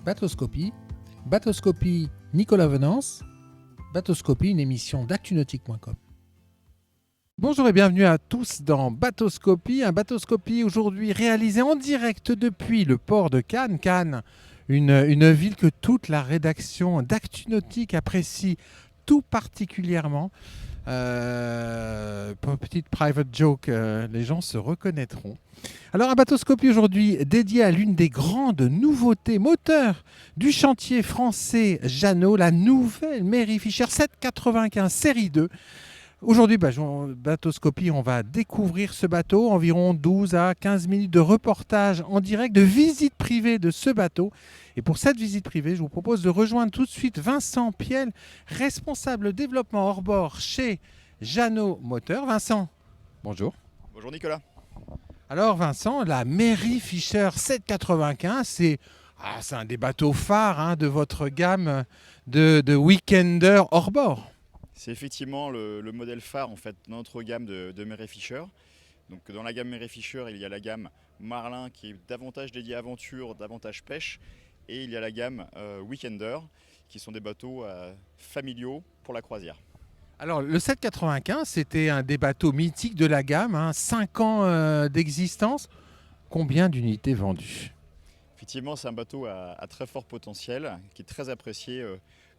Bateauscopie, Bateauscopie Nicolas Venance, Bateauscopie, une émission d'actunautique.com. Bonjour et bienvenue à tous dans Bateauscopie, un Bateauscopie aujourd'hui réalisé en direct depuis le port de Cannes. Cannes, une ville que toute la rédaction d'Actunautique apprécie tout particulièrement. Petite private joke, les gens se reconnaîtront. Alors un Bateauscopie aujourd'hui dédié à l'une des grandes nouveautés moteurs du chantier français Jeannot, la nouvelle Mary Fisher 795 série 2. Aujourd'hui, Bateauscopie, on va découvrir ce bateau, environ 12 à 15 minutes de reportage en direct, de visite privée de ce bateau. Et pour cette visite privée, je vous propose de rejoindre tout de suite Vincent Piel, responsable développement hors-bord chez Jeannot Moteur. Vincent, bonjour. Bonjour Nicolas. Alors Vincent, la Mary Fisher 795, c'est un des bateaux phares de votre gamme de weekender hors-bord. C'est effectivement le modèle phare en fait de notre gamme de Mary Fisher. Donc dans la gamme Mary Fisher, il y a la gamme Marlin qui est davantage dédiée à aventure, davantage pêche, et il y a la gamme Weekender qui sont des bateaux familiaux pour la croisière. Alors le 795, c'était un des bateaux mythiques de la gamme, 5 ans d'existence. Combien d'unités vendues ? Effectivement, c'est un bateau à très fort potentiel qui est très apprécié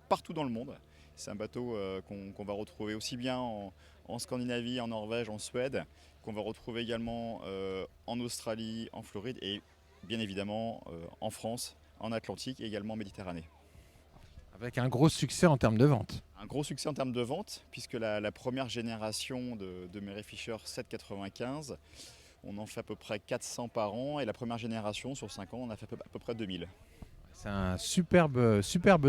partout dans le monde. C'est un bateau qu'on va retrouver aussi bien en Scandinavie, en Norvège, en Suède, qu'on va retrouver également en Australie, en Floride et bien évidemment en France, en Atlantique et également en Méditerranée. Avec un gros succès en termes de vente. Un gros succès en termes de vente, puisque la première génération de Mary Fisher 795, on en fait à peu près 400 par an, et la première génération sur 5 ans, on a fait à peu près 2000. C'est un superbe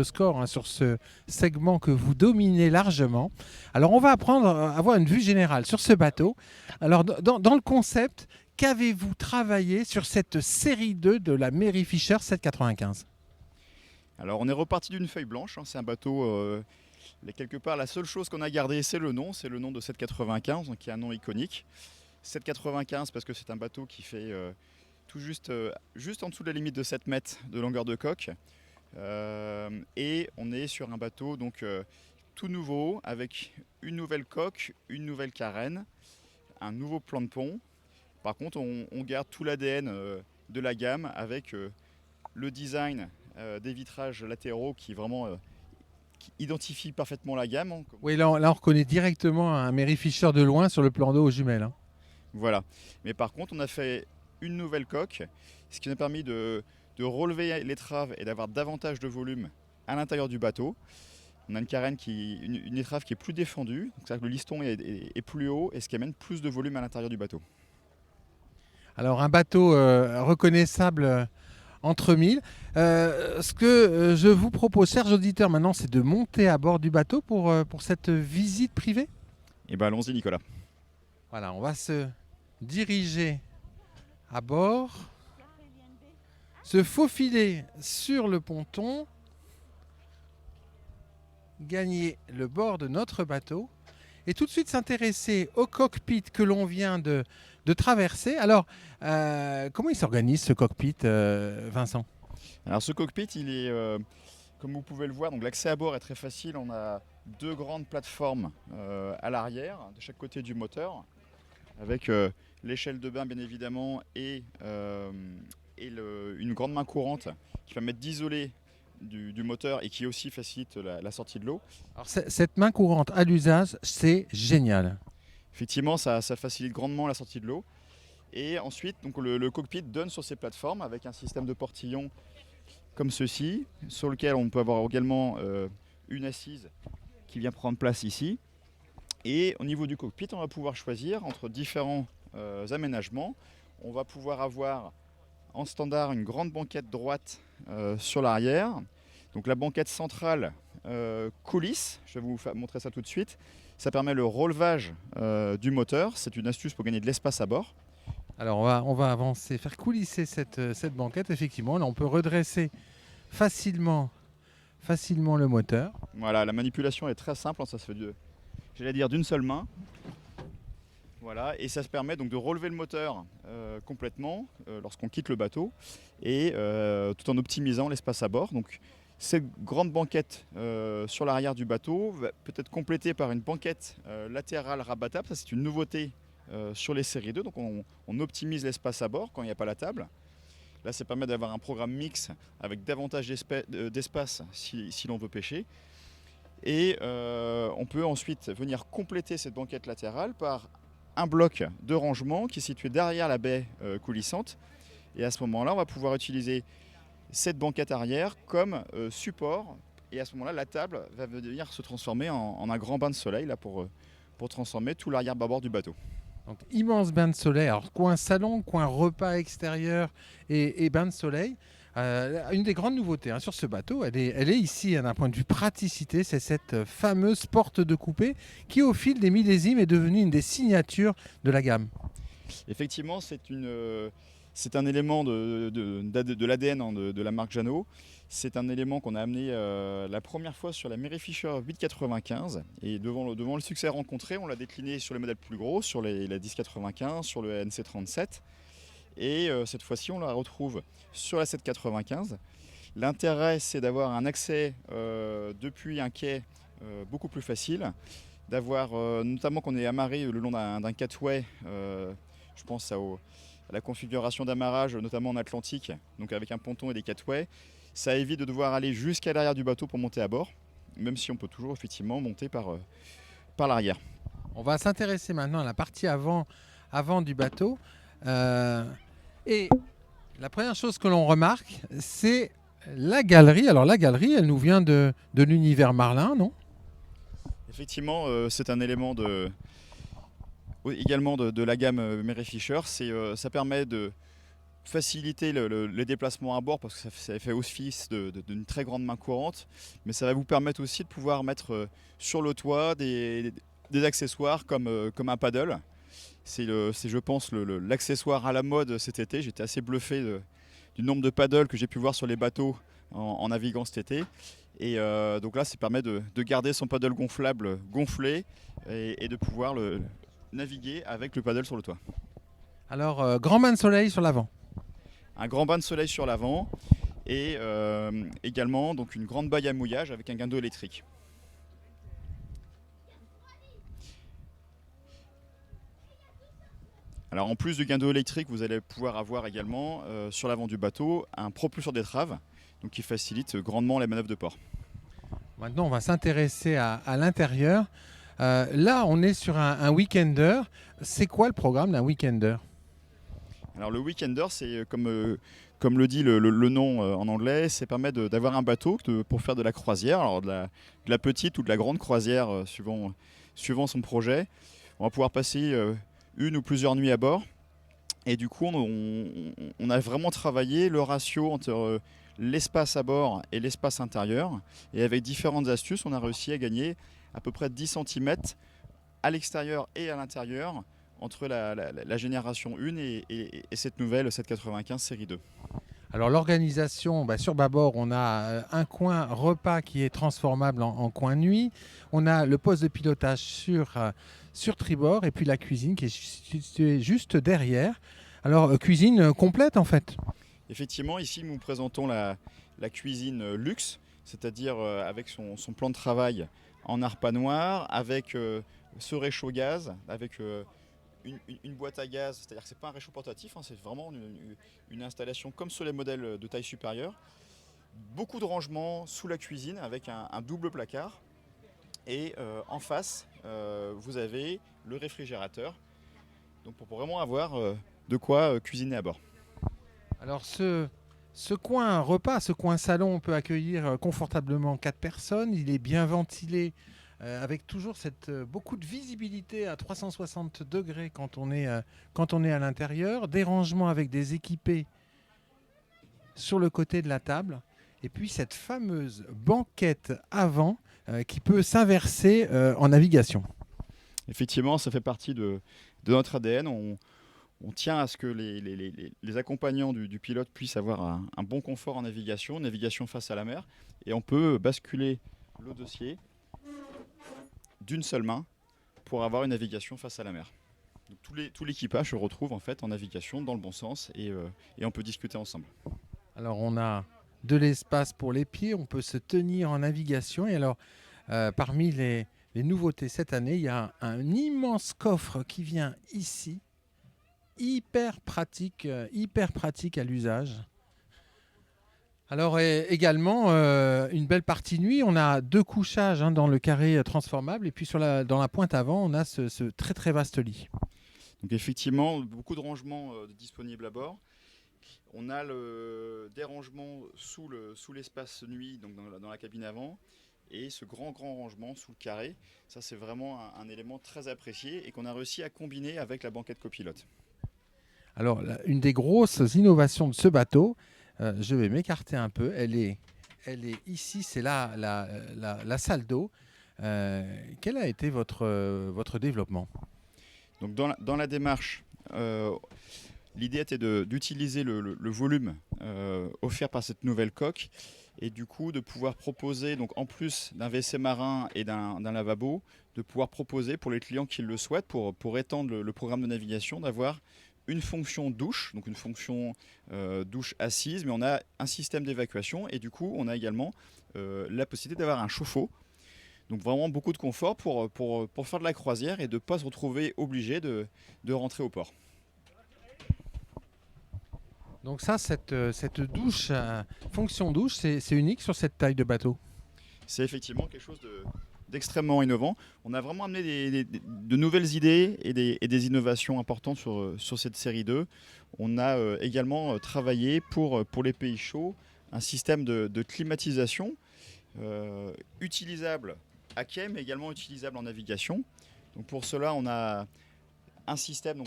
score sur ce segment que vous dominez largement. Alors on va apprendre à avoir une vue générale sur ce bateau. Alors dans le concept, qu'avez-vous travaillé sur cette série 2 de la Mary Fisher 795 ? Alors on est reparti d'une feuille blanche, c'est un bateau, quelque part la seule chose qu'on a gardé c'est le nom de 795, donc qui est un nom iconique. 795 parce que c'est un bateau qui fait tout juste en dessous de la limite de 7 mètres de longueur de coque. Et on est sur un bateau donc tout nouveau avec une nouvelle coque, une nouvelle carène, un nouveau plan de pont. Par contre on garde tout l'ADN de la gamme avec le design des vitrages latéraux qui vraiment qui identifie parfaitement la gamme. Oui, là on reconnaît directement un Mary Fisher de loin sur le plan d'eau aux jumelles. Voilà. Mais par contre, on a fait une nouvelle coque, ce qui nous a permis de relever l'étrave et d'avoir davantage de volume à l'intérieur du bateau. On a une carène une étrave qui est plus défendue, donc c'est-à-dire que le liston est plus haut et ce qui amène plus de volume à l'intérieur du bateau. Alors un bateau reconnaissable entre mille. Ce que je vous propose, chers auditeurs, maintenant, c'est de monter à bord du bateau pour cette visite privée. Et bien allons-y Nicolas. Voilà, on va se diriger à bord, se faufiler sur le ponton, gagner le bord de notre bateau et tout de suite s'intéresser au cockpit que l'on vient de traverser. Alors, comment il s'organise ce cockpit, Vincent ? Alors ce cockpit, il est, comme vous pouvez le voir, donc l'accès à bord est très facile. On a 2 grandes plateformes à l'arrière, de chaque côté du moteur, avec l'échelle de bain bien évidemment et une grande main courante qui permet d'isoler du moteur et qui aussi facilite la sortie de l'eau. Alors cette main courante à l'usage, c'est génial. Effectivement, ça facilite grandement la sortie de l'eau. Et ensuite, donc, le cockpit donne sur ces plateformes avec un système de portillon comme ceci, sur lequel on peut avoir également une assise qui vient prendre place ici. Et au niveau du cockpit, on va pouvoir choisir entre différents aménagements. On va pouvoir avoir en standard une grande banquette droite sur l'arrière. Donc la banquette centrale coulisse, je vais vous montrer ça tout de suite. Ça permet le relevage du moteur, c'est une astuce pour gagner de l'espace à bord. Alors on va avancer, faire coulisser cette banquette, effectivement. Là on peut redresser facilement le moteur. Voilà, la manipulation est très simple, ça se fait d'une seule main. Voilà, et ça se permet donc de relever le moteur complètement lorsqu'on quitte le bateau et tout en optimisant l'espace à bord. Donc cette grande banquette sur l'arrière du bateau va peut être complétée par une banquette latérale rabattable. Ça, c'est une nouveauté sur les séries 2. Donc on optimise l'espace à bord quand il n'y a pas la table. Là, ça permet d'avoir un programme mix avec davantage d'espace si l'on veut pêcher. Et on peut ensuite venir compléter cette banquette latérale par un bloc de rangement qui est situé derrière la baie coulissante. Et à ce moment-là, on va pouvoir utiliser cette banquette arrière comme support. Et à ce moment-là, la table va venir se transformer en un grand bain de soleil là, pour transformer tout l'arrière-bâbord du bateau. Donc, immense bain de soleil, alors coin salon, coin repas extérieur et bain de soleil. Une des grandes nouveautés sur ce bateau, elle est ici d'un point de vue praticité, c'est cette fameuse porte de coupée qui au fil des millésimes est devenue une des signatures de la gamme. Effectivement, c'est un élément de l'ADN de la marque Jeannot. C'est un élément qu'on a amené la première fois sur la Mary Fisher 895. Et devant le succès rencontré, on l'a décliné sur les modèles plus gros, sur la 1095, sur le NC37. Et cette fois-ci, on la retrouve sur la 795. L'intérêt, c'est d'avoir un accès depuis un quai beaucoup plus facile, d'avoir notamment qu'on est amarré le long d'un catway. Je pense à la configuration d'amarrage, notamment en Atlantique, donc avec un ponton et des catways. Ça évite de devoir aller jusqu'à l'arrière du bateau pour monter à bord, même si on peut toujours effectivement monter par l'arrière. On va s'intéresser maintenant à la partie avant du bateau. Et la première chose que l'on remarque, c'est la galerie. Alors la galerie, elle nous vient de l'univers Marlin, non ? Effectivement, c'est un élément également de la gamme Mary Fisher. Ça permet de faciliter les déplacements à bord parce que ça fait office d'une très grande main courante, mais ça va vous permettre aussi de pouvoir mettre sur le toit des accessoires comme un paddle. C'est je pense l'accessoire à la mode cet été. J'étais assez bluffé du nombre de paddles que j'ai pu voir sur les bateaux en naviguant cet été. Et donc là, ça permet de garder son paddle gonflable gonflé et de pouvoir naviguer avec le paddle sur le toit. Alors, grand bain de soleil sur l'avant. Un grand bain de soleil sur l'avant et également donc une grande baille à mouillage avec un guindeau électrique. Alors en plus du guindeau électrique, vous allez pouvoir avoir également sur l'avant du bateau un propulseur d'étrave, donc qui facilite grandement les manœuvres de port. Maintenant, on va s'intéresser à l'intérieur. Là, on est sur un weekender. C'est quoi le programme d'un weekender ? Alors le weekender, c'est comme le dit le nom en anglais, ça permet d'avoir un bateau pour faire de la croisière, alors de la petite ou de la grande croisière suivant son projet. On va pouvoir passer une ou plusieurs nuits à bord. Et du coup, on a vraiment travaillé le ratio entre l'espace à bord et l'espace intérieur. Et avec différentes astuces, on a réussi à gagner à peu près 10 cm à l'extérieur et à l'intérieur entre la génération 1 et cette nouvelle 795 série 2. Alors l'organisation, sur bâbord, on a un coin repas qui est transformable en coin nuit. On a le poste de pilotage sur tribord et puis la cuisine qui est située juste derrière. Alors cuisine complète en fait. Effectivement, ici nous présentons la cuisine luxe, c'est-à-dire avec son plan de travail en arpa noir, avec ce réchaud gaz, avec une boîte à gaz, c'est-à-dire que ce n'est pas un réchaud portatif, c'est vraiment une installation comme sur les modèles de taille supérieure. Beaucoup de rangements sous la cuisine avec un double placard. Et en face, vous avez le réfrigérateur, donc pour vraiment avoir de quoi cuisiner à bord. Alors ce coin repas, ce coin salon, on peut accueillir confortablement 4 personnes. Il est bien ventilé avec toujours beaucoup de visibilité à 360 degrés quand on est à l'intérieur. Des rangements avec des équipés sur le côté de la table. Et puis cette fameuse banquette avant qui peut s'inverser en navigation. Effectivement, ça fait partie de notre ADN. On tient à ce que les accompagnants du pilote puissent avoir un bon confort en navigation face à la mer. Et on peut basculer le dossier d'une seule main pour avoir une navigation face à la mer. Donc, tout l'équipage se retrouve en fait en navigation dans le bon sens et on peut discuter ensemble. Alors on a de l'espace pour les pieds, on peut se tenir en navigation. Et alors parmi les nouveautés cette année, il y a un immense coffre qui vient ici, hyper pratique à l'usage. Alors également une belle partie nuit, on a 2 couchages dans le carré transformable, et puis dans la pointe avant, on a ce très très vaste lit. Donc effectivement, beaucoup de rangements disponibles à bord. On a des rangements sous l'espace nuit, donc dans la cabine avant, et ce grand rangement sous le carré. Ça, c'est vraiment un élément très apprécié et qu'on a réussi à combiner avec la banquette copilote. Alors, une des grosses innovations de ce bateau, je vais m'écarter un peu, elle est ici, c'est la salle d'eau. Quel a été votre développement ? Donc dans la démarche, l'idée était d'utiliser le volume offert par cette nouvelle coque et du coup de pouvoir proposer, donc en plus d'un WC marin et d'un lavabo, de pouvoir proposer pour les clients qui le souhaitent, pour étendre le programme de navigation, d'avoir une fonction douche, donc une fonction douche assise, mais on a un système d'évacuation et du coup on a également la possibilité d'avoir un chauffe-eau. Donc vraiment beaucoup de confort pour faire de la croisière et de ne pas se retrouver obligé de rentrer au port. Donc ça, cette douche, fonction douche, c'est unique sur cette taille de bateau. C'est effectivement quelque chose d'extrêmement innovant. On a vraiment amené de nouvelles idées et des innovations importantes sur cette série 2. On a également travaillé pour les pays chauds un système de climatisation utilisable à quai, mais également utilisable en navigation. Donc pour cela, on a un système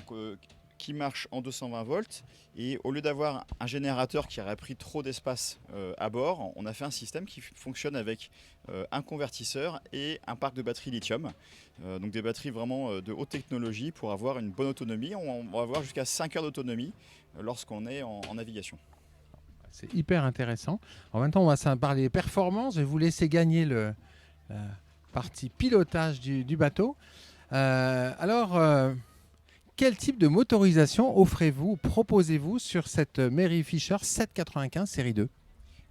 qui marche en 220 volts, et au lieu d'avoir un générateur qui aurait pris trop d'espace à bord, on a fait un système qui fonctionne avec un convertisseur et un parc de batteries lithium, donc des batteries vraiment de haute technologie pour avoir une bonne autonomie. On va avoir jusqu'à 5 heures d'autonomie lorsqu'on est en navigation. C'est hyper intéressant. En même temps, on va parler performance. Je vais vous laisser gagner la partie pilotage du bateau. Quel type de motorisation proposez-vous sur cette Mary Fisher 795 série 2 ?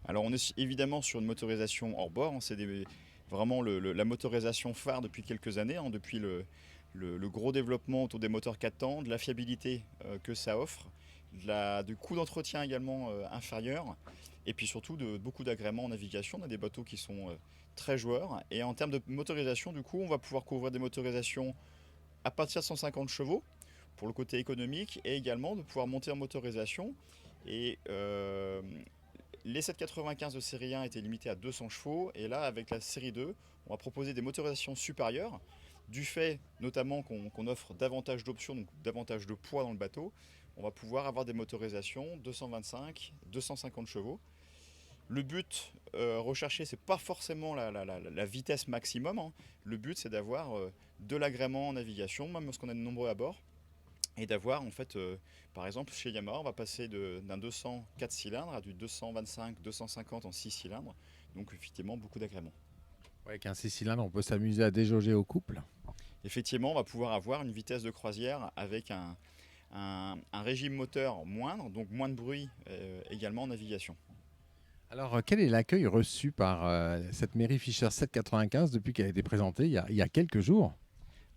Alors on est évidemment sur une motorisation hors bord, c'est vraiment la motorisation phare depuis quelques années, depuis le gros développement autour des moteurs 4 temps, de la fiabilité que ça offre, du coût d'entretien également inférieur, et puis surtout de beaucoup d'agréments en navigation. On a des bateaux qui sont très joueurs, et en termes de motorisation, du coup, on va pouvoir couvrir des motorisations à partir de 150 chevaux, pour le côté économique, et également de pouvoir monter en motorisation. Et les 795 de série 1 étaient limités à 200 chevaux, et là avec la série 2 on va proposer des motorisations supérieures, du fait notamment qu'on offre davantage d'options, donc davantage de poids dans le bateau. On va pouvoir avoir des motorisations 225, 250 chevaux. Le but recherché, c'est pas forcément la vitesse maximum, Le but, c'est d'avoir de l'agrément en navigation, même lorsqu'on est nombreux à bord, et d'avoir en fait, par exemple chez Yamaha, on va passer d'un 200 4 cylindres à du 225, 250 en 6 cylindres, donc effectivement beaucoup d'agréments. Ouais, avec un 6 cylindres, on peut s'amuser à déjauger au couple. Effectivement, on va pouvoir avoir une vitesse de croisière avec un régime moteur moindre, donc moins de bruit également en navigation. Alors, quel est l'accueil reçu par cette Mary Fisher 795 depuis qu'elle a été présentée il y a quelques jours ?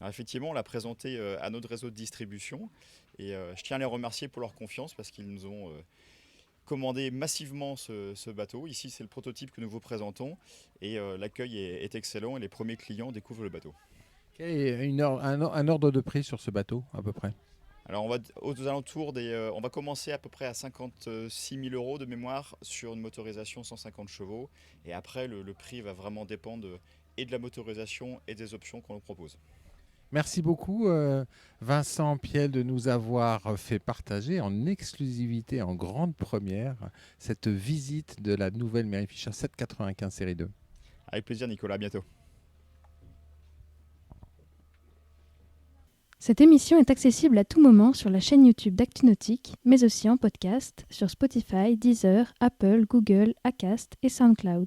Alors effectivement, on l'a présenté à notre réseau de distribution, et je tiens à les remercier pour leur confiance parce qu'ils nous ont commandé massivement ce bateau. Ici, c'est le prototype que nous vous présentons, et l'accueil est excellent et les premiers clients découvrent le bateau. Quel est un ordre de prix sur ce bateau à peu près ? Alors on va aux alentours on va commencer à peu près à 56 000 € de mémoire sur une motorisation 150 chevaux, et après le prix va vraiment dépendre et de la motorisation et des options qu'on nous propose. Merci beaucoup Vincent Piel de nous avoir fait partager en exclusivité, en grande première, cette visite de la nouvelle Mary Fisher 795 série 2. Avec plaisir Nicolas, à bientôt. Cette émission est accessible à tout moment sur la chaîne YouTube d'ActuNautique, mais aussi en podcast sur Spotify, Deezer, Apple, Google, Acast et SoundCloud.